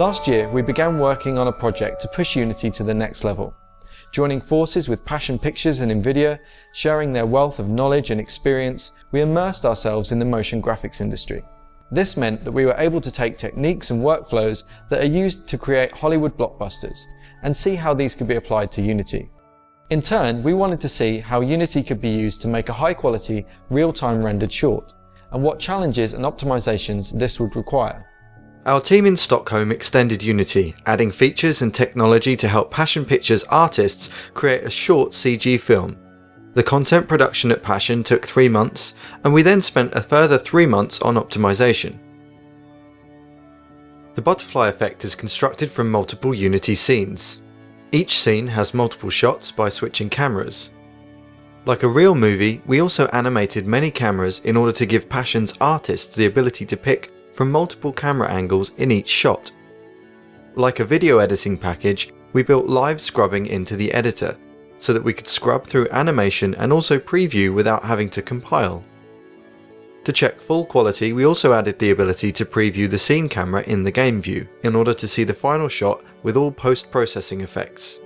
Last year, we began working on a project to push Unity to the next level. Joining forces with Passion Pictures and NVIDIA, sharing their wealth of knowledge and experience, we immersed ourselves in the motion graphics industry. This meant that we were able to take techniques and workflows that are used to create Hollywood blockbusters and see how these could be applied to Unity. In turn, we wanted to see how Unity could be used to make a high-quality, real-time rendered short, and what challenges and optimizations this would require. Our team in Stockholm extended Unity, adding features and technology to help Passion Pictures artists create a short CG film. The content production at Passion took 3 months, and we then spent a further 3 months on optimization. The butterfly effect is constructed from multiple Unity scenes. Each scene has multiple shots by switching cameras. Like a real movie, we also animated many cameras in order to give Passion's artists the ability to pick from multiple camera angles in each shot. Like a video editing package, we built live scrubbing into the editor, so that we could scrub through animation and also preview without having to compile. To check full quality, we also added the ability to preview the scene camera in the game view, in order to see the final shot with all post-processing effects.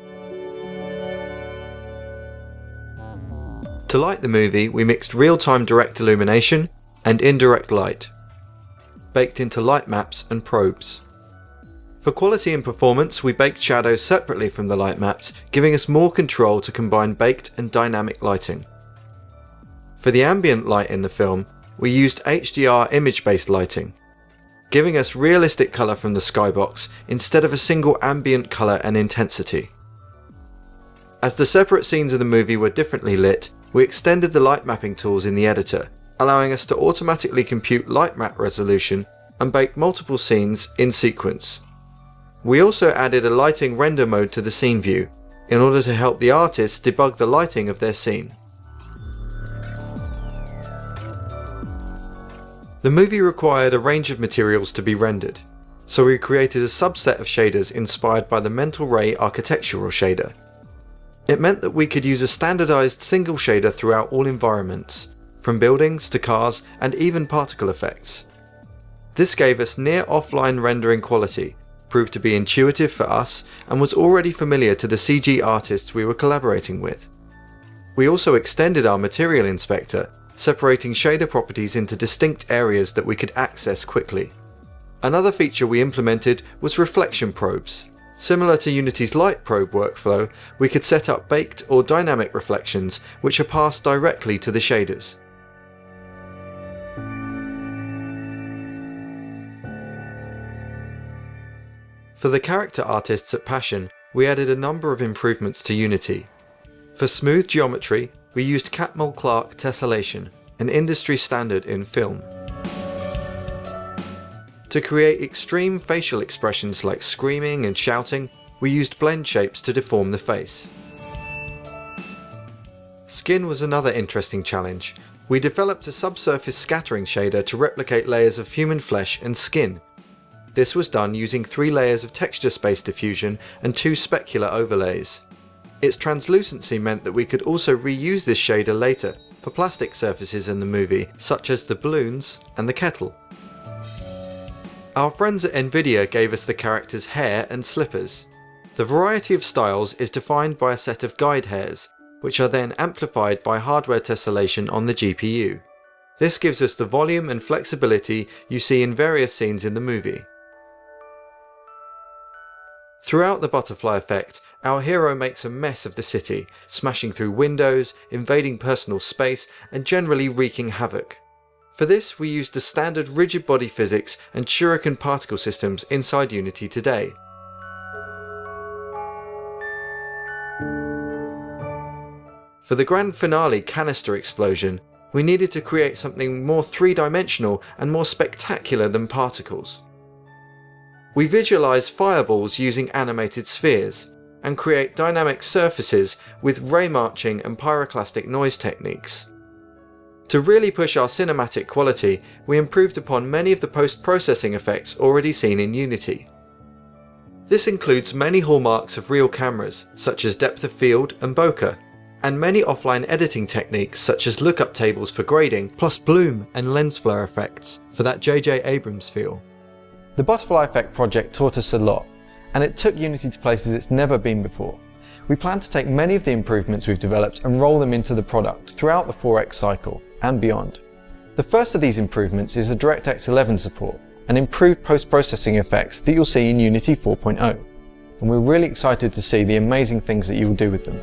To light the movie, we mixed real-time direct illumination and indirect light, baked into light maps and probes. For quality and performance, we baked shadows separately from the light maps, giving us more control to combine baked and dynamic lighting. For the ambient light in the film, we used HDR image-based lighting, giving us realistic colour from the skybox instead of a single ambient colour and intensity. As the separate scenes of the movie were differently lit, we extended the light mapping tools in the editor, allowing us to automatically compute light map resolution and bake multiple scenes in sequence. We also added a lighting render mode to the scene view, in order to help the artists debug the lighting of their scene. The movie required a range of materials to be rendered, so we created a subset of shaders inspired by the Mental Ray architectural shader. It meant that we could use a standardized single shader throughout all environments, from buildings to cars and even particle effects. This gave us near offline rendering quality, proved to be intuitive for us, and was already familiar to the CG artists we were collaborating with. We also extended our material inspector, separating shader properties into distinct areas that we could access quickly. Another feature we implemented was reflection probes. Similar to Unity's light probe workflow, we could set up baked or dynamic reflections which are passed directly to the shaders. For the character artists at Passion, we added a number of improvements to Unity. For smooth geometry, we used Catmull-Clark tessellation, an industry standard in film. To create extreme facial expressions like screaming and shouting, we used blend shapes to deform the face. Skin was another interesting challenge. We developed a subsurface scattering shader to replicate layers of human flesh and skin. This was done using 3 layers of texture space diffusion and 2 specular overlays. Its translucency meant that we could also reuse this shader later for plastic surfaces in the movie, such as the balloons and the kettle. Our friends at NVIDIA gave us the characters' hair and slippers. The variety of styles is defined by a set of guide hairs, which are then amplified by hardware tessellation on the GPU. This gives us the volume and flexibility you see in various scenes in the movie. Throughout the butterfly effect, our hero makes a mess of the city, smashing through windows, invading personal space, and generally wreaking havoc. For this, we used the standard rigid body physics and shuriken particle systems inside Unity today. For the grand finale canister explosion, we needed to create something more three-dimensional and more spectacular than particles. We visualize fireballs using animated spheres, and create dynamic surfaces with ray marching and pyroclastic noise techniques. To really push our cinematic quality, we improved upon many of the post-processing effects already seen in Unity. This includes many hallmarks of real cameras, such as depth of field and bokeh, and many offline editing techniques such as lookup tables for grading, plus bloom and lens flare effects for that J.J. Abrams feel. The Butterfly Effect project taught us a lot, and it took Unity to places it's never been before. We plan to take many of the improvements we've developed and roll them into the product throughout the 4X cycle and beyond. The first of these improvements is the DirectX 11 support and improved post-processing effects that you'll see in Unity 4.0. And we're really excited to see the amazing things that you will do with them.